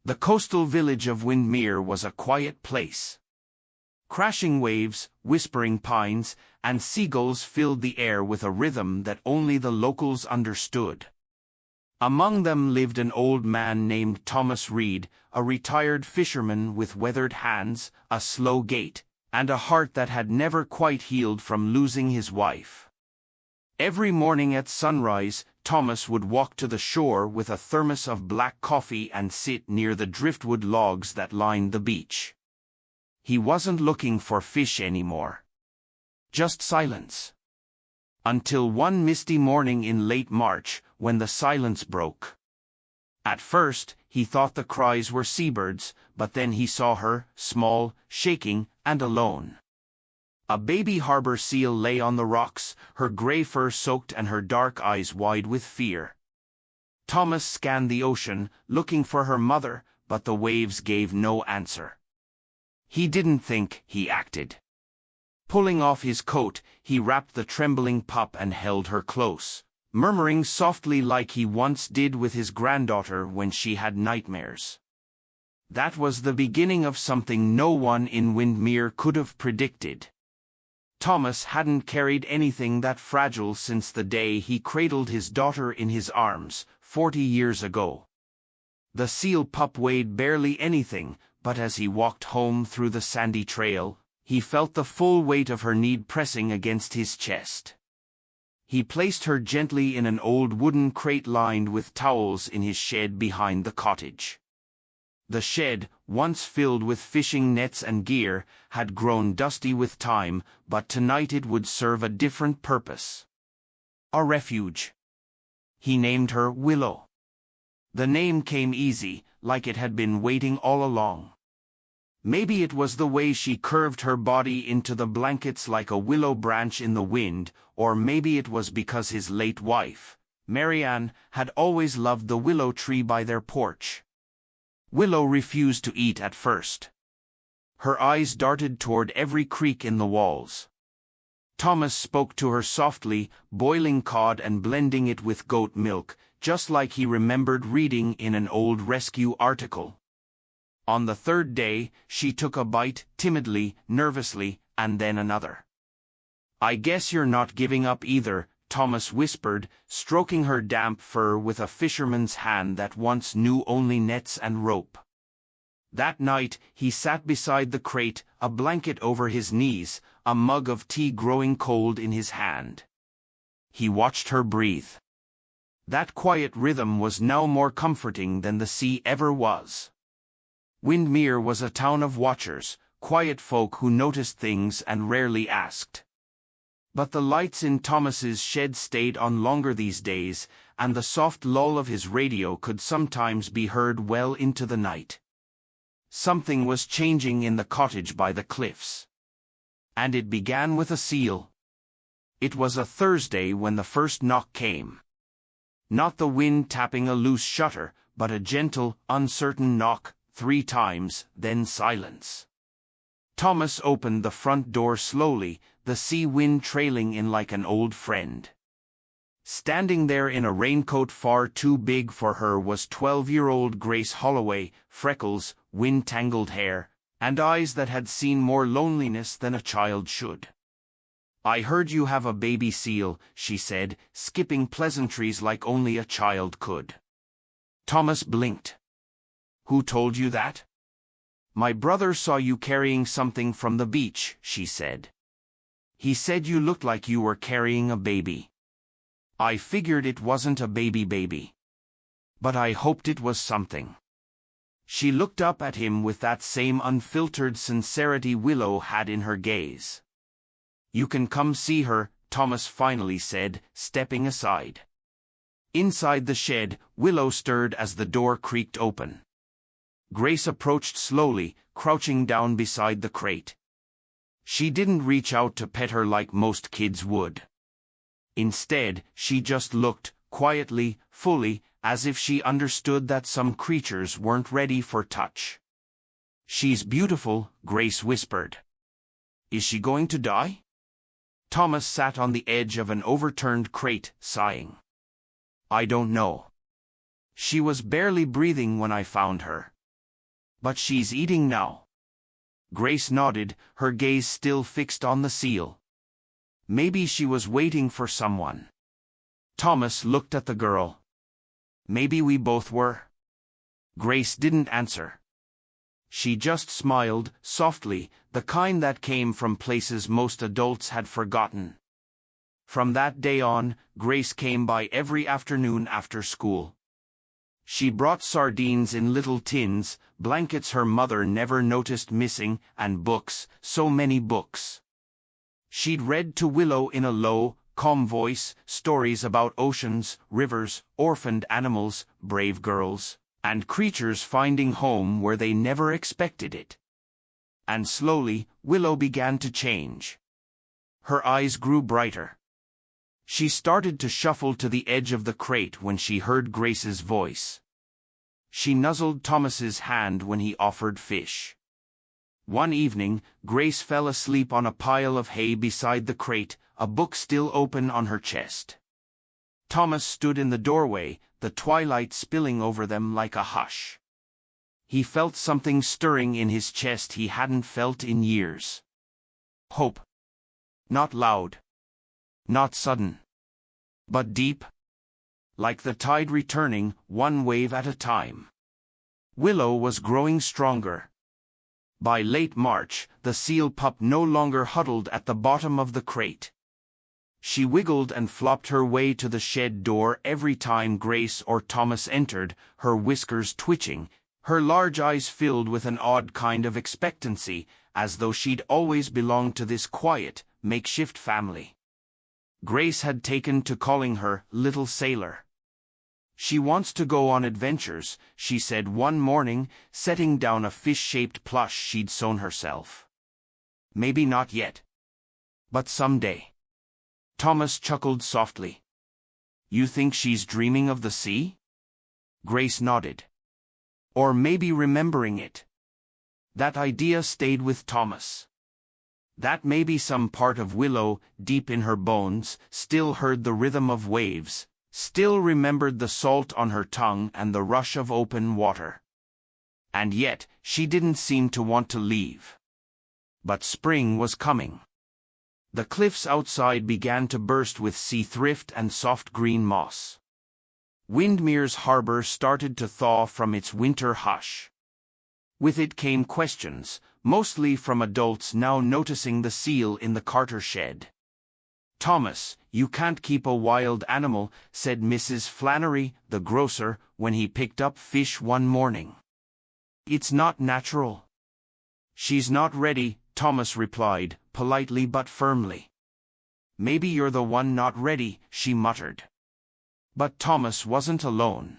The coastal village of Windermere was a quiet place. Crashing waves, whispering pines, and seagulls filled the air with a rhythm that only the locals understood. Among them lived an old man named Thomas Reed, a retired fisherman with weathered hands, a slow gait, and a heart that had never quite healed from losing his wife. Every morning at sunrise, Thomas would walk to the shore with a thermos of black coffee and sit near the driftwood logs that lined the beach. He wasn't looking for fish anymore. Just silence. Until one misty morning in late March, when the silence broke. At first, he thought the cries were seabirds, but then he saw her, small, shaking, and alone. A baby harbor seal lay on the rocks, her gray fur soaked and her dark eyes wide with fear. Thomas scanned the ocean, looking for her mother, but the waves gave no answer. He didn't think, he acted. Pulling off his coat, he wrapped the trembling pup and held her close, murmuring softly like he once did with his granddaughter when she had nightmares. That was the beginning of something no one in Windermere could have predicted. Thomas hadn't carried anything that fragile since the day he cradled his daughter in his arms, 40 years ago. The seal pup weighed barely anything, but as he walked home through the sandy trail, he felt the full weight of her need pressing against his chest. He placed her gently in an old wooden crate lined with towels in his shed behind the cottage. The shed, once filled with fishing nets and gear, had grown dusty with time, but tonight it would serve a different purpose. A refuge. He named her Willow. The name came easy, like it had been waiting all along. Maybe it was the way she curved her body into the blankets like a willow branch in the wind, or maybe it was because his late wife, Marianne, had always loved the willow tree by their porch. Willow refused to eat at first. Her eyes darted toward every creak in the walls. Thomas spoke to her softly, boiling cod and blending it with goat milk, just like he remembered reading in an old rescue article. On the third day, she took a bite, timidly, nervously, and then another. "I guess you're not giving up either," Thomas whispered, stroking her damp fur with a fisherman's hand that once knew only nets and rope. That night, he sat beside the crate, a blanket over his knees, a mug of tea growing cold in his hand. He watched her breathe. That quiet rhythm was now more comforting than the sea ever was. Windermere was a town of watchers, quiet folk who noticed things and rarely asked. But the lights in Thomas's shed stayed on longer these days, and the soft lull of his radio could sometimes be heard well into the night. Something was changing in the cottage by the cliffs. And it began with a seal. It was a Thursday when the first knock came. Not the wind tapping a loose shutter, but a gentle, uncertain knock, 3 times, then silence. Thomas opened the front door slowly, the sea wind trailing in like an old friend. Standing there in a raincoat far too big for her was 12-year-old Grace Holloway, freckles, wind-tangled hair, and eyes that had seen more loneliness than a child should. "I heard you have a baby seal," she said, skipping pleasantries like only a child could. Thomas blinked. "Who told you that?" "My brother saw you carrying something from the beach," she said. "He said you looked like you were carrying a baby. I figured it wasn't a baby. But I hoped it was something." She looked up at him with that same unfiltered sincerity Willow had in her gaze. "You can come see her," Thomas finally said, stepping aside. Inside the shed, Willow stirred as the door creaked open. Grace approached slowly, crouching down beside the crate. She didn't reach out to pet her like most kids would. Instead, she just looked, quietly, fully, as if she understood that some creatures weren't ready for touch. "She's beautiful," Grace whispered. "Is she going to die?" Thomas sat on the edge of an overturned crate, sighing. "I don't know. She was barely breathing when I found her. But she's eating now. Grace nodded, her gaze still fixed on the seal. Maybe she was waiting for someone. Thomas looked at the girl. Maybe we both were. Grace didn't answer. She just smiled, softly, the kind that came from places most adults had forgotten. From that day on, Grace came by every afternoon after school. She brought sardines in little tins, blankets her mother never noticed missing, and books, so many books. She'd read to Willow in a low, calm voice, stories about oceans, rivers, orphaned animals, brave girls, and creatures finding home where they never expected it. And slowly, Willow began to change. Her eyes grew brighter. She started to shuffle to the edge of the crate when she heard Grace's voice. She nuzzled Thomas's hand when he offered fish. One evening, Grace fell asleep on a pile of hay beside the crate, a book still open on her chest. Thomas stood in the doorway, the twilight spilling over them like a hush. He felt something stirring in his chest he hadn't felt in years. Hope. Not loud. Not sudden. But deep. Like the tide returning, one wave at a time. Willow was growing stronger. By late March, the seal pup no longer huddled at the bottom of the crate. She wiggled and flopped her way to the shed door every time Grace or Thomas entered, her whiskers twitching, her large eyes filled with an odd kind of expectancy, as though she'd always belonged to this quiet, makeshift family. Grace had taken to calling her Little Sailor. She wants to go on adventures, she said one morning, setting down a fish-shaped plush she'd sewn herself. Maybe not yet. But someday. Thomas chuckled softly. You think she's dreaming of the sea? Grace nodded. Or maybe remembering it. That idea stayed with Thomas. That maybe some part of Willow, deep in her bones, still heard the rhythm of waves, still remembered the salt on her tongue and the rush of open water. And yet, she didn't seem to want to leave. But spring was coming. The cliffs outside began to burst with sea thrift and soft green moss. Windmere's harbor started to thaw from its winter hush. With it came questions, mostly from adults now noticing the seal in the Carter shed. Thomas, you can't keep a wild animal, said Mrs. Flannery, the grocer, when he picked up fish one morning. It's not natural. She's not ready, Thomas replied, politely but firmly. Maybe you're the one not ready, she muttered. But Thomas wasn't alone.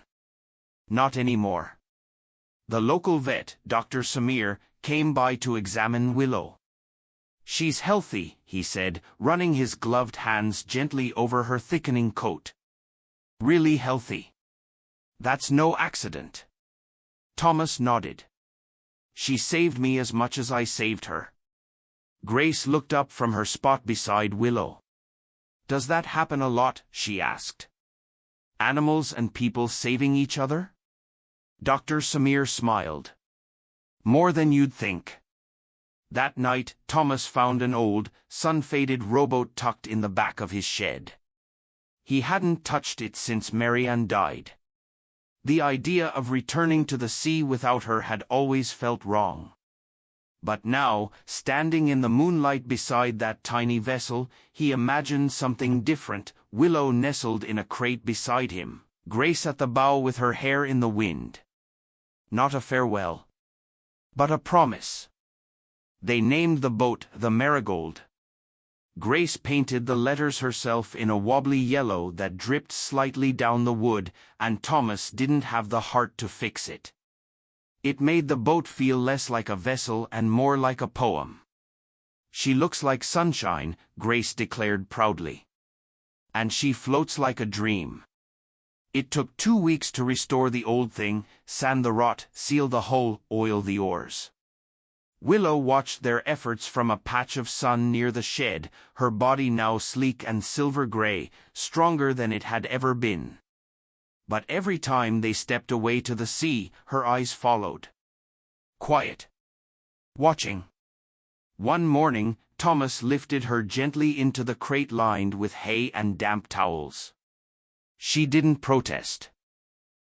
Not anymore. The local vet, Dr. Samir, came by to examine Willow. She's healthy, he said, running his gloved hands gently over her thickening coat. Really healthy. That's no accident. Thomas nodded. She saved me as much as I saved her. Grace looked up from her spot beside Willow. Does that happen a lot? She asked. Animals and people saving each other? Dr. Samir smiled. More than you'd think. That night, Thomas found an old, sun-faded rowboat tucked in the back of his shed. He hadn't touched it since Marianne died. The idea of returning to the sea without her had always felt wrong. But now, standing in the moonlight beside that tiny vessel, he imagined something different. Willow nestled in a crate beside him, Grace at the bow with her hair in the wind. Not a farewell, but a promise. They named the boat the Marigold. Grace painted the letters herself in a wobbly yellow that dripped slightly down the wood, and Thomas didn't have the heart to fix it. It made the boat feel less like a vessel and more like a poem. She looks like sunshine, Grace declared proudly. And she floats like a dream. It took 2 weeks to restore the old thing, sand the rot, seal the hull, oil the oars. Willow watched their efforts from a patch of sun near the shed, her body now sleek and silver-gray, stronger than it had ever been. But every time they stepped away to the sea, her eyes followed. quiet, watching. One morning, Thomas lifted her gently into the crate lined with hay and damp towels. She didn't protest.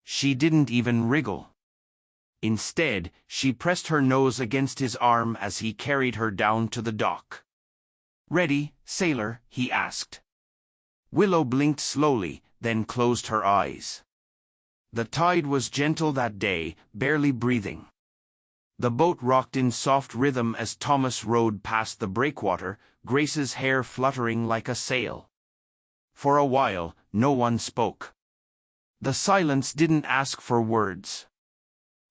She didn't even wriggle. Instead, she pressed her nose against his arm as he carried her down to the dock. "Ready, sailor?" he asked. Willow blinked slowly, then closed her eyes. The tide was gentle that day, barely breathing. The boat rocked in soft rhythm as Thomas rowed past the breakwater, Grace's hair fluttering like a sail. For a while, no one spoke. The silence didn't ask for words.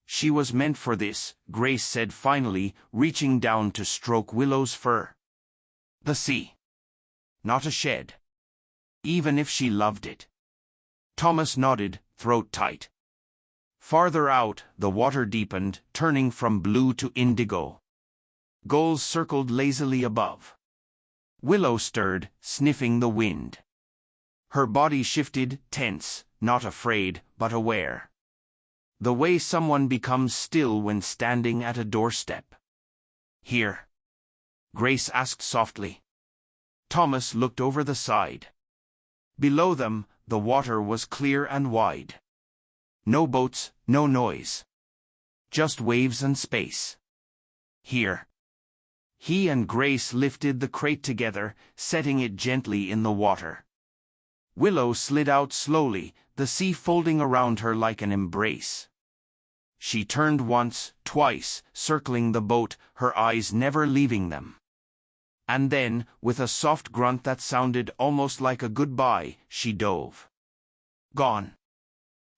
"She was meant for this," Grace said finally, reaching down to stroke Willow's fur. "The sea. Not a shed. Even if she loved it." Thomas nodded, throat tight. Farther out, the water deepened, turning from blue to indigo. Gulls circled lazily above. Willow stirred, sniffing the wind. Her body shifted, tense, not afraid, but aware. The way someone becomes still when standing at a doorstep. "Here?" Grace asked softly. Thomas looked over the side. Below them, the water was clear and wide. No boats, no noise. Just waves and space. "Here." He and Grace lifted the crate together, setting it gently in the water. Willow slid out slowly, the sea folding around her like an embrace. She turned once, twice, circling the boat, her eyes never leaving them. And then, with a soft grunt that sounded almost like a goodbye, she dove. Gone.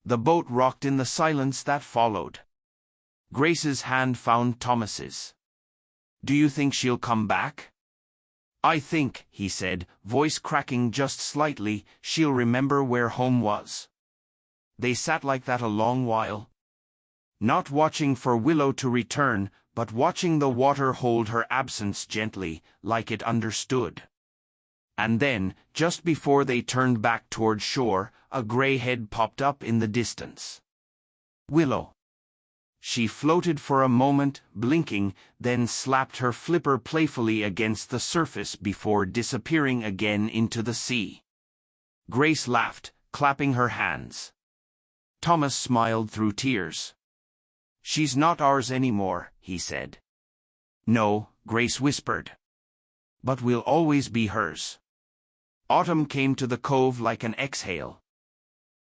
The boat rocked in the silence that followed. Grace's hand found Thomas's. "Do you think she'll come back?" "I think," he said, voice cracking just slightly, "she'll remember where home was." They sat like that a long while. Not watching for Willow to return, but watching the water hold her absence gently, like it understood. And then, just before they turned back toward shore, a gray head popped up in the distance. "Willow." She floated for a moment, blinking, then slapped her flipper playfully against the surface before disappearing again into the sea. Grace laughed, clapping her hands. Thomas smiled through tears. "She's not ours anymore," he said. "No," Grace whispered. "But we'll always be hers." Autumn came to the cove like an exhale.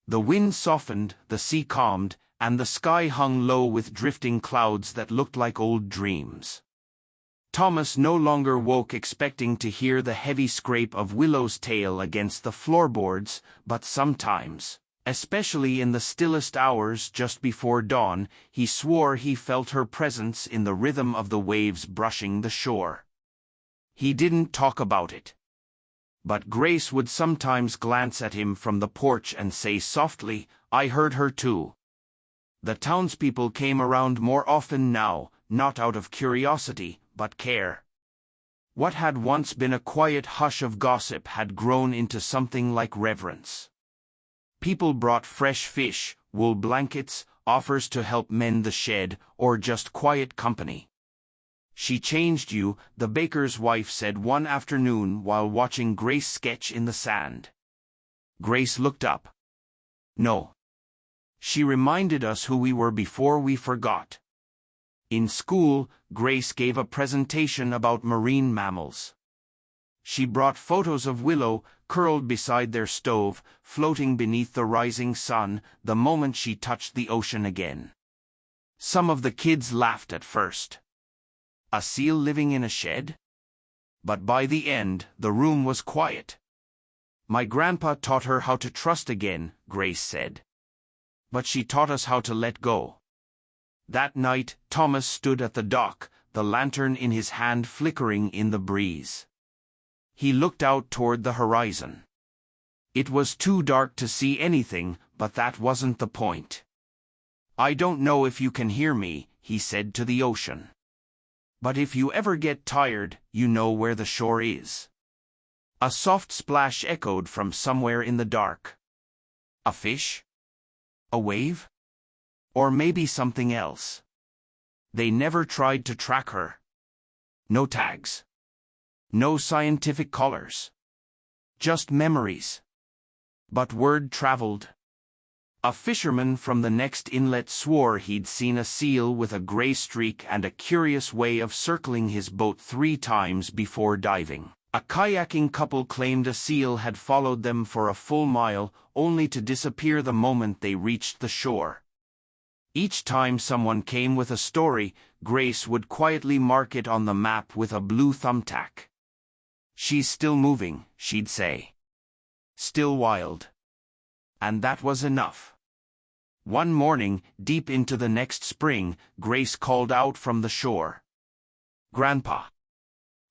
The wind softened, the sea calmed, and the sky hung low with drifting clouds that looked like old dreams. Thomas no longer woke expecting to hear the heavy scrape of Willow's tail against the floorboards, but sometimes, especially in the stillest hours just before dawn, he swore he felt her presence in the rhythm of the waves brushing the shore. He didn't talk about it. But Grace would sometimes glance at him from the porch and say softly, "I heard her too." The townspeople came around more often now, not out of curiosity, but care. What had once been a quiet hush of gossip had grown into something like reverence. People brought fresh fish, wool blankets, offers to help mend the shed, or just quiet company. "She changed you," the baker's wife said one afternoon while watching Grace sketch in the sand. Grace looked up. "No. She reminded us who we were before we forgot." In school, Grace gave a presentation about marine mammals. She brought photos of Willow, curled beside their stove, floating beneath the rising sun, the moment she touched the ocean again. Some of the kids laughed at first. A seal living in a shed? But by the end, the room was quiet. "My grandpa taught her how to trust again," Grace said. "But she taught us how to let go." That night, Thomas stood at the dock, the lantern in his hand flickering in the breeze. He looked out toward the horizon. It was too dark to see anything, but that wasn't the point. "I don't know if you can hear me," he said to the ocean. "But if you ever get tired, you know where the shore is." A soft splash echoed from somewhere in the dark. A fish? A wave? Or maybe something else? They never tried to track her. No tags. No scientific collars. Just memories. But word traveled. A fisherman from the next inlet swore he'd seen a seal with a gray streak and a curious way of circling his boat 3 times before diving. A kayaking couple claimed a seal had followed them for a full mile, only to disappear the moment they reached the shore. Each time someone came with a story, Grace would quietly mark it on the map with a blue thumbtack. "She's still moving," she'd say. "Still wild." And that was enough. One morning, deep into the next spring, Grace called out from the shore. "Grandpa."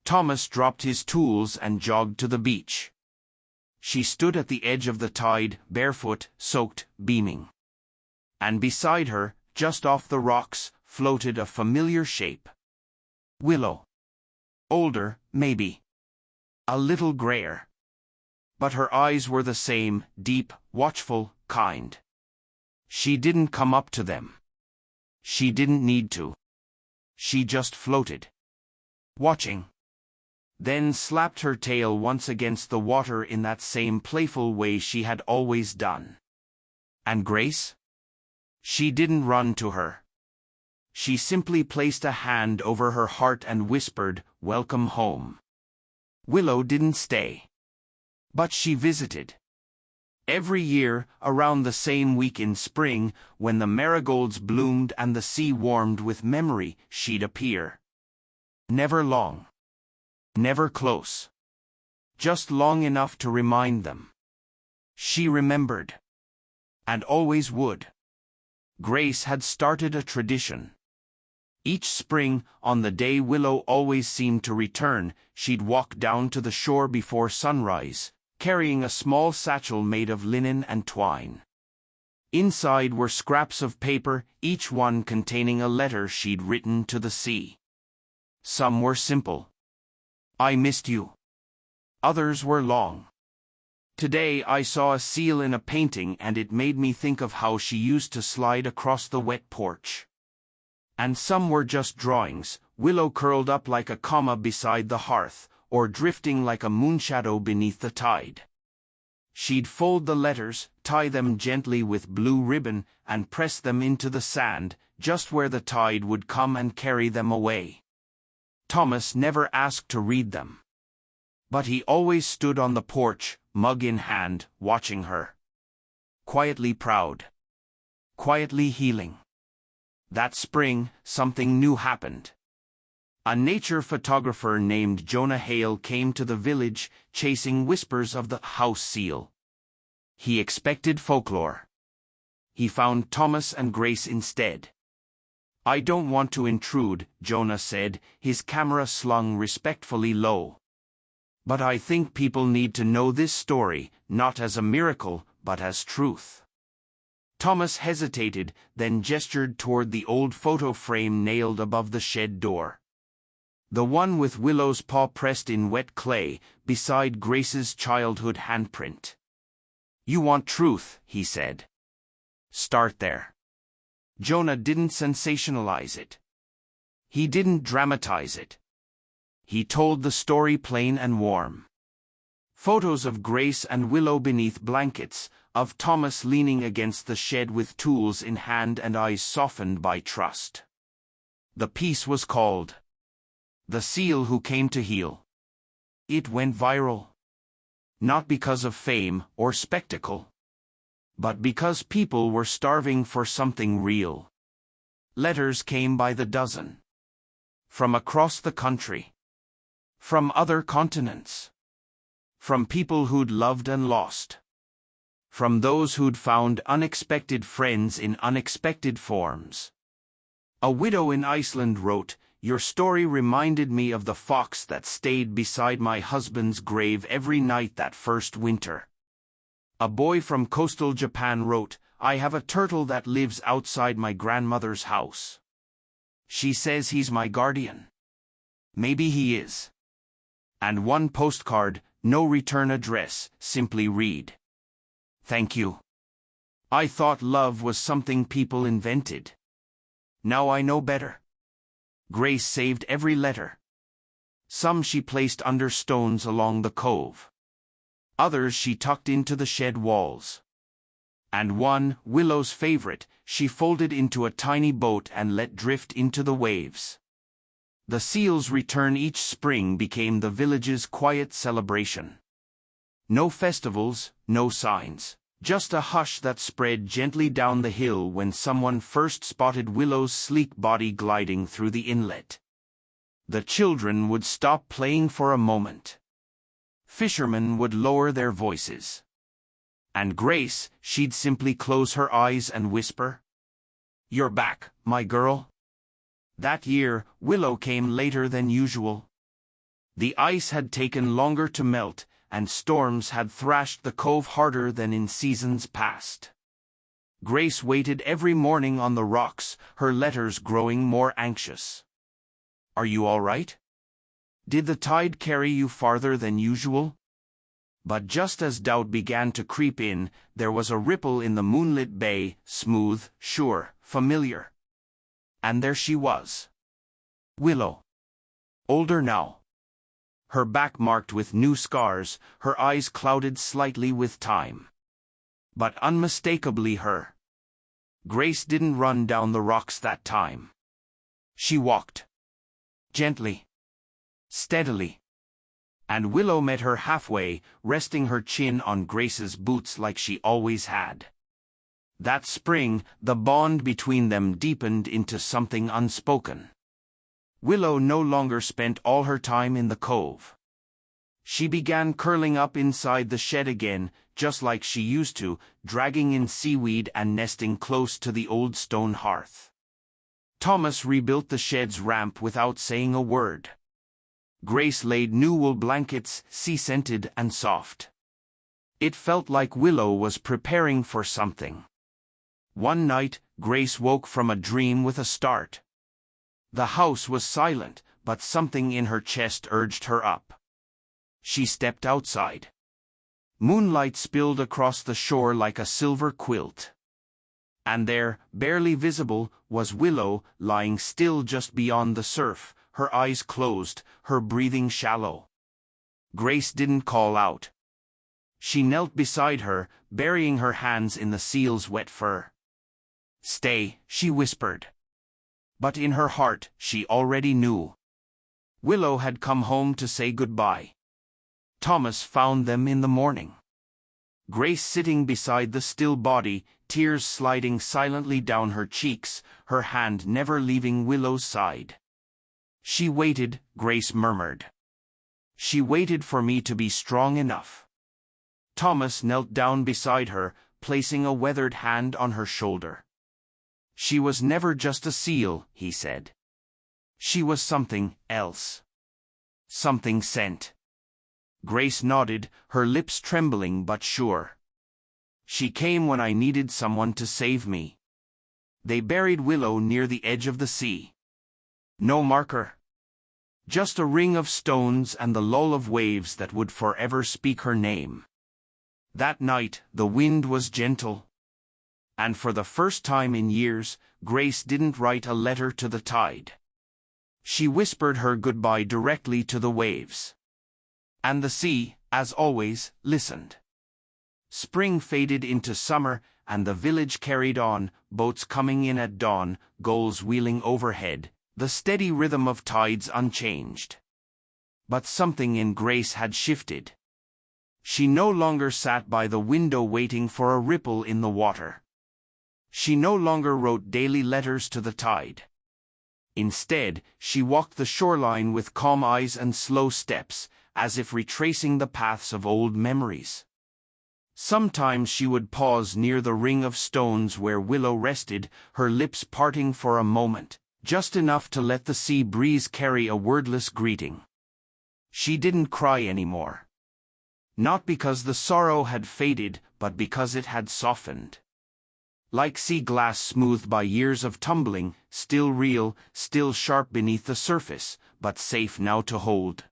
Thomas dropped his tools and jogged to the beach. She stood at the edge of the tide, barefoot, soaked, beaming. And beside her, just off the rocks, floated a familiar shape. Willow. Older, maybe. A little grayer. But her eyes were the same, deep, watchful, kind. She didn't come up to them. She didn't need to. She just floated. Watching. Then slapped her tail once against the water in that same playful way she had always done. And Grace? She didn't run to her. She simply placed a hand over her heart and whispered, "Welcome home." Willow didn't stay. But she visited. Every year, around the same week in spring, when the marigolds bloomed and the sea warmed with memory, she'd appear. Never long. Never close. Just long enough to remind them. She remembered. And always would. Grace had started a tradition. Each spring, on the day Willow always seemed to return, she'd walk down to the shore before sunrise, carrying a small satchel made of linen and twine. Inside were scraps of paper, each one containing a letter she'd written to the sea. Some were simple. "I missed you." Others were long. "Today I saw a seal in a painting and it made me think of how she used to slide across the wet porch." And some were just drawings, Willow curled up like a comma beside the hearth, or drifting like a moonshadow beneath the tide. She'd fold the letters, tie them gently with blue ribbon, and press them into the sand, just where the tide would come and carry them away. Thomas never asked to read them. But he always stood on the porch, mug in hand, watching her. Quietly proud. Quietly healing. That spring, something new happened. A nature photographer named Jonah Hale came to the village, chasing whispers of the house seal. He expected folklore. He found Thomas and Grace instead. "I don't want to intrude," Jonah said, his camera slung respectfully low. "But I think people need to know this story, not as a miracle, but as truth." Thomas hesitated, then gestured toward the old photo frame nailed above the shed door. The one with Willow's paw pressed in wet clay, beside Grace's childhood handprint. "You want truth," he said. "Start there." Jonah didn't sensationalize it. He didn't dramatize it. He told the story plain and warm. Photos of Grace and Willow beneath blankets, of Thomas leaning against the shed with tools in hand and eyes softened by trust. The piece was called "The Seal Who Came to Heal." It went viral. Not because of fame or spectacle, but because people were starving for something real. Letters came by the dozen. From across the country. From other continents. From people who'd loved and lost. From those who'd found unexpected friends in unexpected forms. A widow in Iceland wrote, "Your story reminded me of the fox that stayed beside my husband's grave every night that first winter." A boy from coastal Japan wrote, "I have a turtle that lives outside my grandmother's house. She says he's my guardian. Maybe he is." And one postcard, no return address, simply read, "Thank you. I thought love was something people invented. Now I know better." Grace saved every letter. Some she placed under stones along the cove. Others she tucked into the shed walls. And one, Willow's favorite, she folded into a tiny boat and let drift into the waves. The seal's return each spring became the village's quiet celebration. No festivals, no signs, just a hush that spread gently down the hill when someone first spotted Willow's sleek body gliding through the inlet. The children would stop playing for a moment. Fishermen would lower their voices. And Grace, she'd simply close her eyes and whisper, "You're back, my girl." That year, Willow came later than usual. The ice had taken longer to melt, and storms had thrashed the cove harder than in seasons past. Grace waited every morning on the rocks, her letters growing more anxious. "Are you all right? Did the tide carry you farther than usual?" But just as doubt began to creep in, there was a ripple in the moonlit bay, smooth, sure, familiar. And there she was. Willow. Older now. Her back marked with new scars, her eyes clouded slightly with time. But unmistakably her. Grace didn't run down the rocks that time. She walked. Gently. Steadily. And Willow met her halfway, resting her chin on Grace's boots like she always had. That spring, the bond between them deepened into something unspoken. Willow no longer spent all her time in the cove. She began curling up inside the shed again, just like she used to, dragging in seaweed and nesting close to the old stone hearth. Thomas rebuilt the shed's ramp without saying a word. Grace laid new wool blankets, sea-scented and soft. It felt like Willow was preparing for something. One night, Grace woke from a dream with a start. The house was silent, but something in her chest urged her up. She stepped outside. Moonlight spilled across the shore like a silver quilt. And there, barely visible, was Willow, lying still just beyond the surf, her eyes closed, her breathing shallow. Grace didn't call out. She knelt beside her, burying her hands in the seal's wet fur. "Stay," she whispered. But in her heart, she already knew. Willow had come home to say goodbye. Thomas found them in the morning. Grace sitting beside the still body, tears sliding silently down her cheeks, her hand never leaving Willow's side. "She waited," Grace murmured. "She waited for me to be strong enough." Thomas knelt down beside her, placing a weathered hand on her shoulder. "She was never just a seal," he said. "She was something else. Something sent." Grace nodded, her lips trembling but sure. "She came when I needed someone to save me." They buried Willow near the edge of the sea. No marker. Just a ring of stones and the lull of waves that would forever speak her name. That night, the wind was gentle. And for the first time in years, Grace didn't write a letter to the tide. She whispered her goodbye directly to the waves. And the sea, as always, listened. Spring faded into summer, and the village carried on, boats coming in at dawn, gulls wheeling overhead, the steady rhythm of tides unchanged. But something in Grace had shifted. She no longer sat by the window waiting for a ripple in the water. She no longer wrote daily letters to the tide. Instead, she walked the shoreline with calm eyes and slow steps, as if retracing the paths of old memories. Sometimes she would pause near the ring of stones where Willow rested, her lips parting for a moment, just enough to let the sea breeze carry a wordless greeting. She didn't cry anymore. Not because the sorrow had faded, but because it had softened. Like sea glass smoothed by years of tumbling, still real, still sharp beneath the surface, but safe now to hold.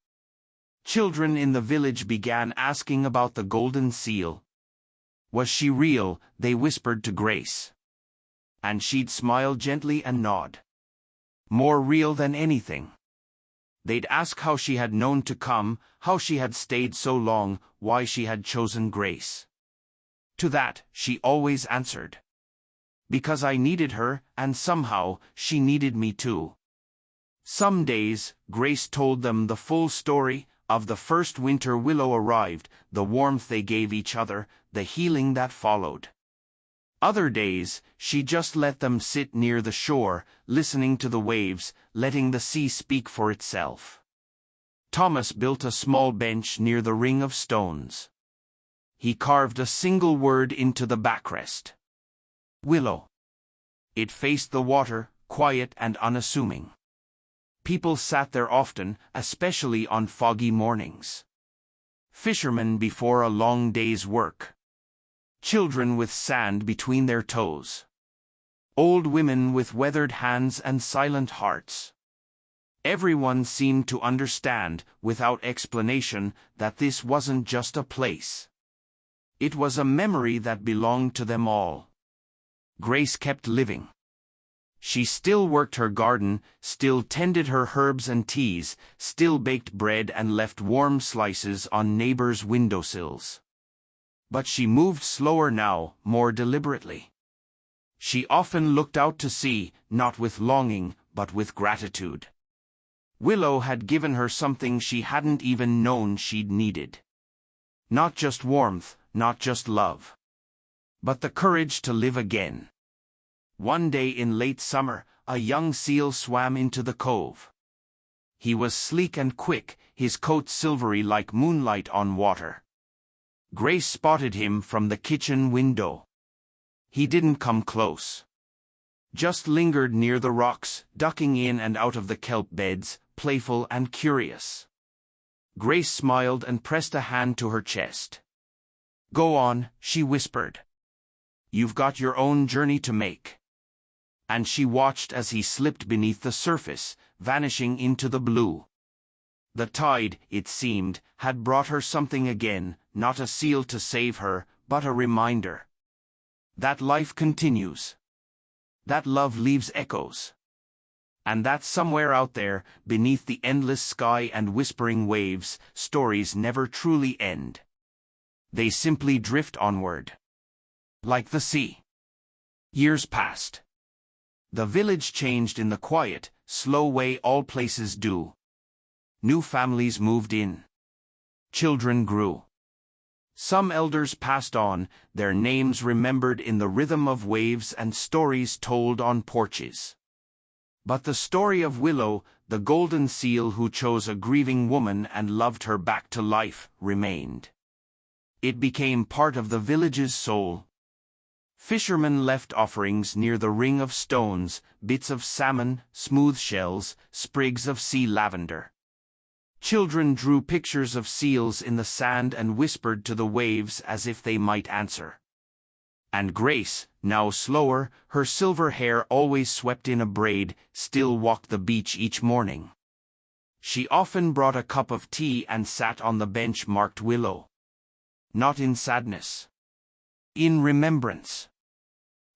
Children in the village began asking about the golden seal. Was she real, they whispered to Grace. And she'd smile gently and nod. more real than anything. They'd ask how she had known to come, how she had stayed so long, why she had chosen Grace. To that, she always answered, "Because I needed her, and somehow, she needed me too." Some days, Grace told them the full story of the first winter Willow arrived, the warmth they gave each other, the healing that followed. Other days, she just let them sit near the shore, listening to the waves, letting the sea speak for itself. Thomas built a small bench near the ring of stones. He carved a single word into the backrest. Willow. It faced the water, quiet and unassuming. People sat there often, especially on foggy mornings. Fishermen before a long day's work. Children with sand between their toes. Old women with weathered hands and silent hearts. Everyone seemed to understand, without explanation, that this wasn't just a place. It was a memory that belonged to them all. Grace kept living. She still worked her garden, still tended her herbs and teas, still baked bread and left warm slices on neighbors' windowsills. But she moved slower now, more deliberately. She often looked out to sea, not with longing, but with gratitude. Willow had given her something she hadn't even known she'd needed. Not just warmth, not just love, but the courage to live again. One day in late summer, a young seal swam into the cove. He was sleek and quick, his coat silvery like moonlight on water. Grace spotted him from the kitchen window. He didn't come close. Just lingered near the rocks, ducking in and out of the kelp beds, playful and curious. Grace smiled and pressed a hand to her chest. "Go on," she whispered. "You've got your own journey to make." And she watched as he slipped beneath the surface, vanishing into the blue. The tide, it seemed, had brought her something again, not a seal to save her, but a reminder. That life continues. That love leaves echoes. And that somewhere out there, beneath the endless sky and whispering waves, stories never truly end. They simply drift onward. Like the sea. Years passed. The village changed in the quiet, slow way all places do. New families moved in. Children grew. Some elders passed on, their names remembered in the rhythm of waves and stories told on porches. But the story of Willow, the golden seal who chose a grieving woman and loved her back to life, remained. It became part of the village's soul. Fishermen left offerings near the ring of stones, bits of salmon, smooth shells, sprigs of sea lavender. Children drew pictures of seals in the sand and whispered to the waves as if they might answer. And Grace, now slower, her silver hair always swept in a braid, still walked the beach each morning. She often brought a cup of tea and sat on the bench marked Willow. Not in sadness. In remembrance.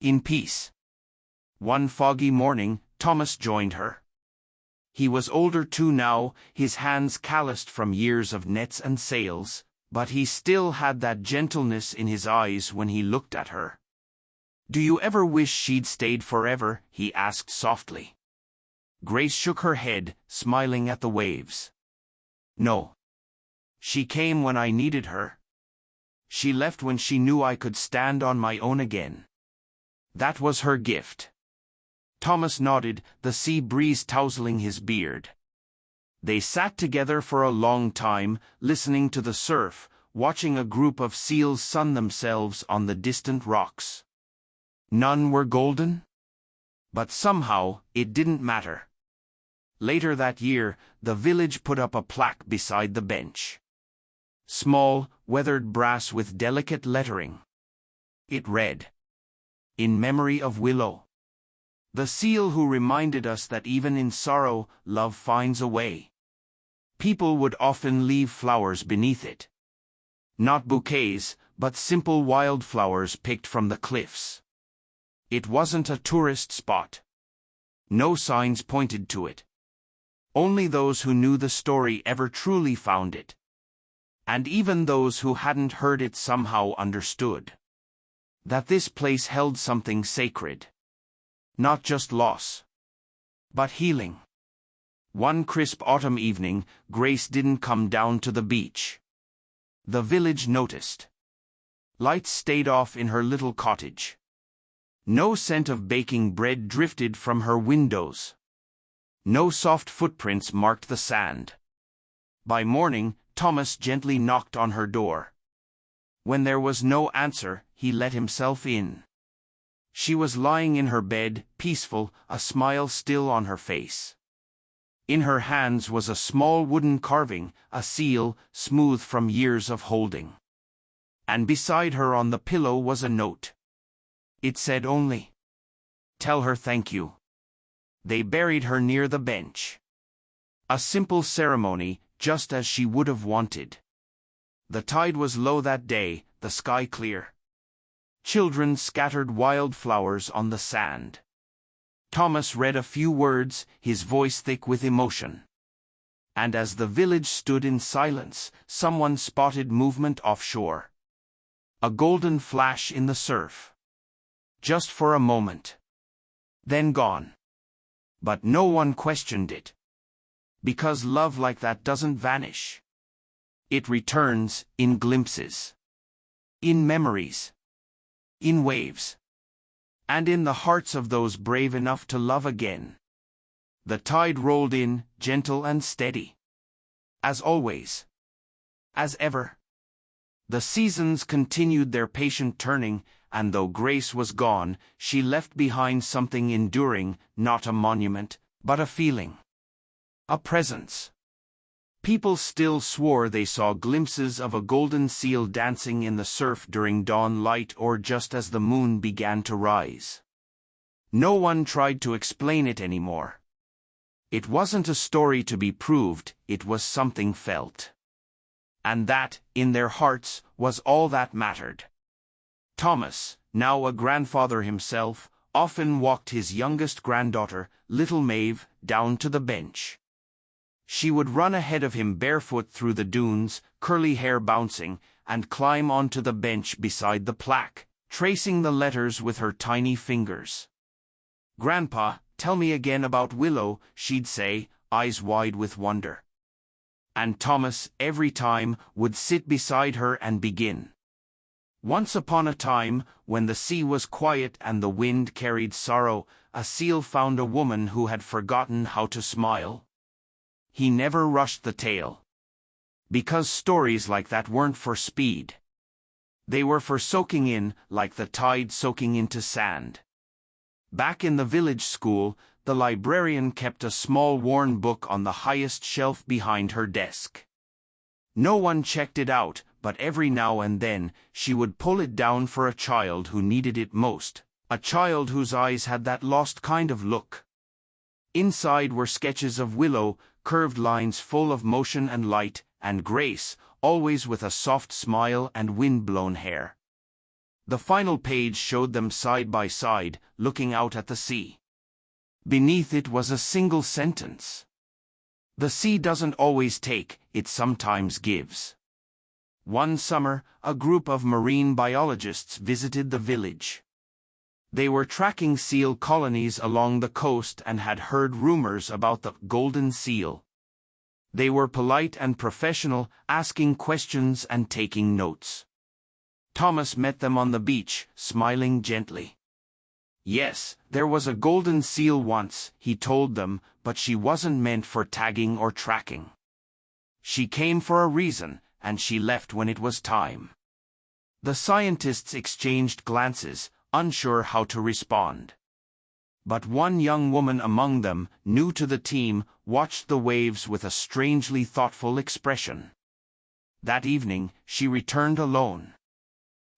In peace. One foggy morning, Thomas joined her. He was older too now, his hands calloused from years of nets and sails, but he still had that gentleness in his eyes when he looked at her. "Do you ever wish she'd stayed forever?" he asked softly. Grace shook her head, smiling at the waves. "No. She came when I needed her. She left when she knew I could stand on my own again. That was her gift." Thomas nodded, the sea breeze tousling his beard. They sat together for a long time, listening to the surf, watching a group of seals sun themselves on the distant rocks. None were golden? But somehow, it didn't matter. Later that year, the village put up a plaque beside the bench. Small, weathered brass with delicate lettering. It read, "In memory of Willow. The seal who reminded us that even in sorrow, love finds a way." People would often leave flowers beneath it. Not bouquets, but simple wildflowers picked from the cliffs. It wasn't a tourist spot. No signs pointed to it. Only those who knew the story ever truly found it. And even those who hadn't heard it somehow understood that this place held something sacred. Not just loss, but healing. One crisp autumn evening, Grace didn't come down to the beach. The village noticed. Lights stayed off in her little cottage. No scent of baking bread drifted from her windows. No soft footprints marked the sand. By morning, Thomas gently knocked on her door. When there was no answer, he let himself in. She was lying in her bed, peaceful, a smile still on her face. In her hands was a small wooden carving, a seal, smooth from years of holding. And beside her on the pillow was a note. It said only, "Tell her thank you." They buried her near the bench. A simple ceremony, just as she would have wanted. The tide was low that day, the sky clear. Children scattered wildflowers on the sand. Thomas read a few words, his voice thick with emotion. And as the village stood in silence, someone spotted movement offshore. A golden flash in the surf. Just for a moment. Then gone. But no one questioned it. Because love like that doesn't vanish. It returns, in glimpses. In memories. In waves. And in the hearts of those brave enough to love again. The tide rolled in, gentle and steady. As always. As ever. The seasons continued their patient turning, and though Grace was gone, she left behind something enduring, not a monument, but a feeling. A presence. People still swore they saw glimpses of a golden seal dancing in the surf during dawn light or just as the moon began to rise. No one tried to explain it anymore. It wasn't a story to be proved, it was something felt. And that, in their hearts, was all that mattered. Thomas, now a grandfather himself, often walked his youngest granddaughter, little Maeve, down to the bench. She would run ahead of him barefoot through the dunes, curly hair bouncing, and climb onto the bench beside the plaque, tracing the letters with her tiny fingers. "Grandpa, tell me again about Willow," she'd say, eyes wide with wonder. And Thomas, every time, would sit beside her and begin. Once upon a time, when the sea was quiet and the wind carried sorrow, a seal found a woman who had forgotten how to smile. He never rushed the tale. Because stories like that weren't for speed. They were for soaking in, like the tide soaking into sand. Back in the village school, the librarian kept a small worn book on the highest shelf behind her desk. No one checked it out, but every now and then, she would pull it down for a child who needed it most, a child whose eyes had that lost kind of look. Inside were sketches of Willow, curved lines full of motion and light, and Grace, always with a soft smile and wind-blown hair. The final page showed them side by side, looking out at the sea. Beneath it was a single sentence. "The sea doesn't always take, it sometimes gives." One summer, a group of marine biologists visited the village. They were tracking seal colonies along the coast and had heard rumors about the golden seal. They were polite and professional, asking questions and taking notes. Thomas met them on the beach, smiling gently. Yes, there was a golden seal once, he told them, but she wasn't meant for tagging or tracking. She came for a reason, and she left when it was time. The scientists exchanged glances, unsure how to respond. But one young woman among them, new to the team, watched the waves with a strangely thoughtful expression. That evening, she returned alone.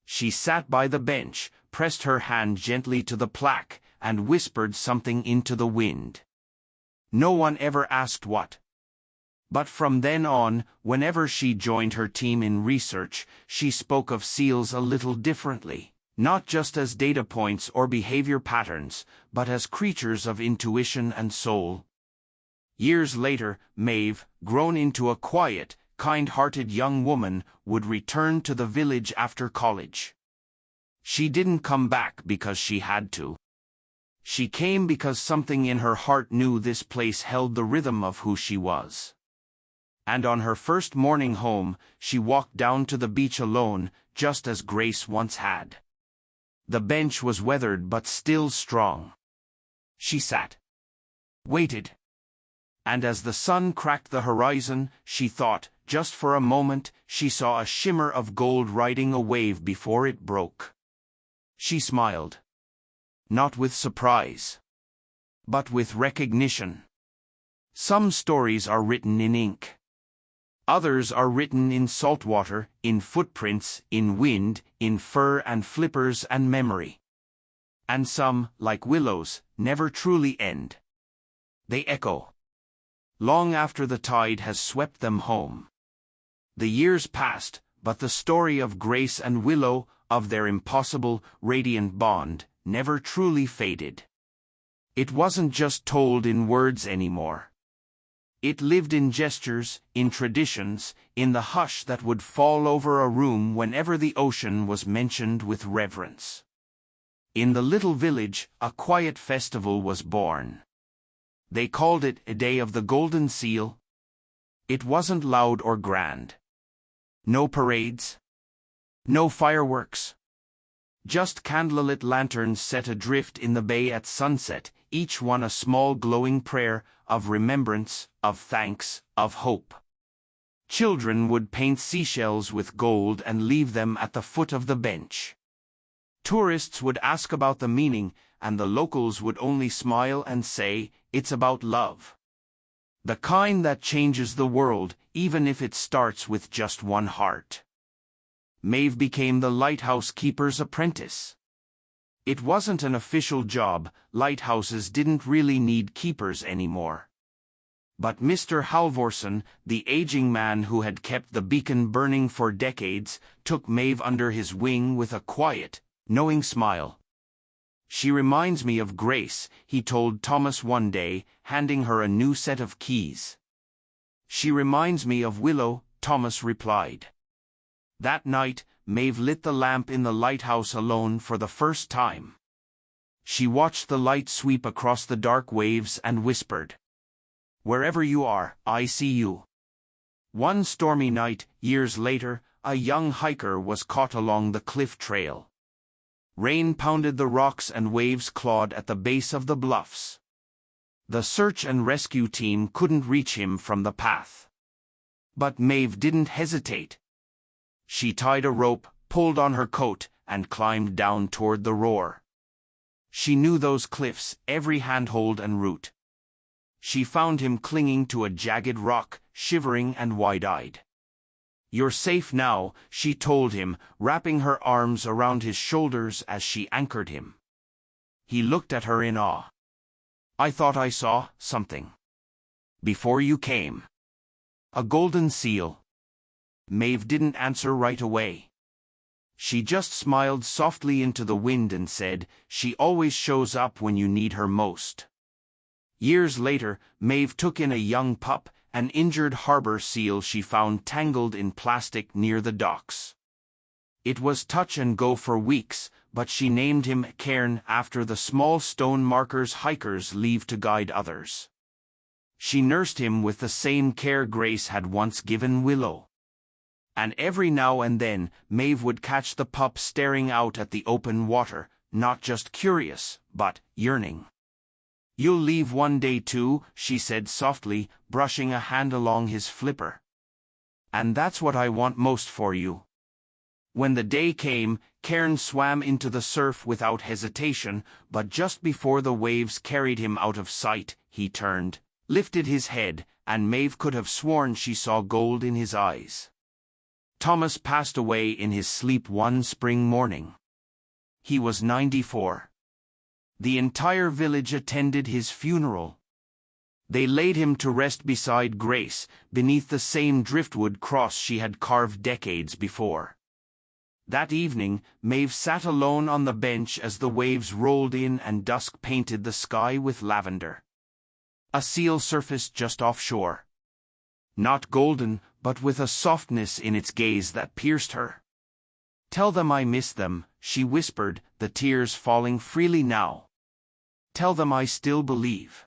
She sat by the bench, pressed her hand gently to the plaque, and whispered something into the wind. No one ever asked what. But from then on, whenever she joined her team in research, she spoke of seals a little differently. Not just as data points or behavior patterns, but as creatures of intuition and soul. Years later, Maeve, grown into a quiet, kind-hearted young woman, would return to the village after college. She didn't come back because she had to. She came because something in her heart knew this place held the rhythm of who she was. And on her first morning home, she walked down to the beach alone, just as Grace once had. The bench was weathered but still strong. She sat. Waited. And as the sun cracked the horizon, she thought, just for a moment, she saw a shimmer of gold riding a wave before it broke. She smiled. Not with surprise, but with recognition. Some stories are written in ink. Others are written in saltwater, in footprints, in wind, in fur and flippers and memory. And some, like willows, never truly end. They echo. Long after the tide has swept them home. The years passed, but the story of Grace and Willow, of their impossible, radiant bond, never truly faded. It wasn't just told in words anymore. It lived in gestures, in traditions, in the hush that would fall over a room whenever the ocean was mentioned with reverence. In the little village, a quiet festival was born. They called it a Day of the Golden Seal. It wasn't loud or grand. No parades. No fireworks. Just candlelit lanterns set adrift in the bay at sunset, each one a small glowing prayer of remembrance, of thanks, of hope. Children would paint seashells with gold and leave them at the foot of the bench. Tourists would ask about the meaning, and the locals would only smile and say, "It's about love." The kind that changes the world, even if it starts with just one heart. Maeve became the lighthouse keeper's apprentice. It wasn't an official job, lighthouses didn't really need keepers anymore. But Mr. Halvorson, the aging man who had kept the beacon burning for decades, took Maeve under his wing with a quiet, knowing smile. "She reminds me of Grace," he told Thomas one day, handing her a new set of keys. "She reminds me of Willow," Thomas replied. That night, Maeve lit the lamp in the lighthouse alone for the first time. She watched the light sweep across the dark waves and whispered, "Wherever you are, I see you." One stormy night, years later, a young hiker was caught along the cliff trail. Rain pounded the rocks and waves clawed at the base of the bluffs. The search and rescue team couldn't reach him from the path. But Maeve didn't hesitate. She tied a rope, pulled on her coat, and climbed down toward the roar. She knew those cliffs, every handhold and root. She found him clinging to a jagged rock, shivering and wide-eyed. "You're safe now," she told him, wrapping her arms around his shoulders as she anchored him. He looked at her in awe. "I thought I saw something. Before you came." "A golden seal." Maeve didn't answer right away. She just smiled softly into the wind and said, "She always shows up when you need her most." Years later, Maeve took in a young pup, an injured harbor seal she found tangled in plastic near the docks. It was touch and go for weeks, but she named him Cairn after the small stone markers hikers leave to guide others. She nursed him with the same care Grace had once given Willow. And every now and then, Maeve would catch the pup staring out at the open water, not just curious, but yearning. "You'll leave one day too," she said softly, brushing a hand along his flipper. "And that's what I want most for you." When the day came, Cairn swam into the surf without hesitation, but just before the waves carried him out of sight, he turned, lifted his head, and Maeve could have sworn she saw gold in his eyes. Thomas passed away in his sleep one spring morning. He was 94. The entire village attended his funeral. They laid him to rest beside Grace, beneath the same driftwood cross she had carved decades before. That evening, Maeve sat alone on the bench as the waves rolled in and dusk painted the sky with lavender. A seal surfaced just offshore. Not golden, but with a softness in its gaze that pierced her. "Tell them I miss them," she whispered, the tears falling freely now. "Tell them I still believe."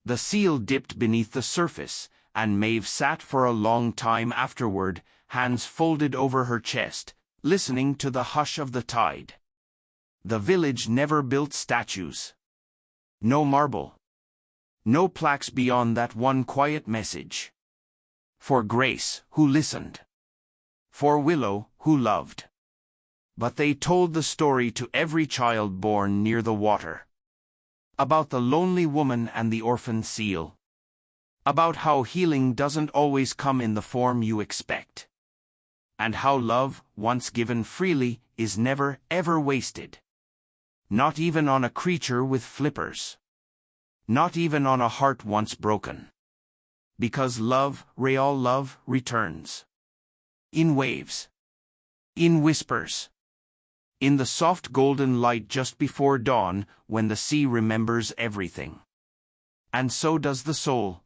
The seal dipped beneath the surface, and Maeve sat for a long time afterward, hands folded over her chest, listening to the hush of the tide. The village never built statues. No marble. No plaques beyond that one quiet message. For Grace, who listened. For Willow, who loved. But they told the story to every child born near the water. About the lonely woman and the orphaned seal. About how healing doesn't always come in the form you expect. And how love, once given freely, is never, ever wasted. Not even on a creature with flippers. Not even on a heart once broken. Because love, real love, returns. In waves. In whispers. In the soft golden light just before dawn, when the sea remembers everything. And so does the soul.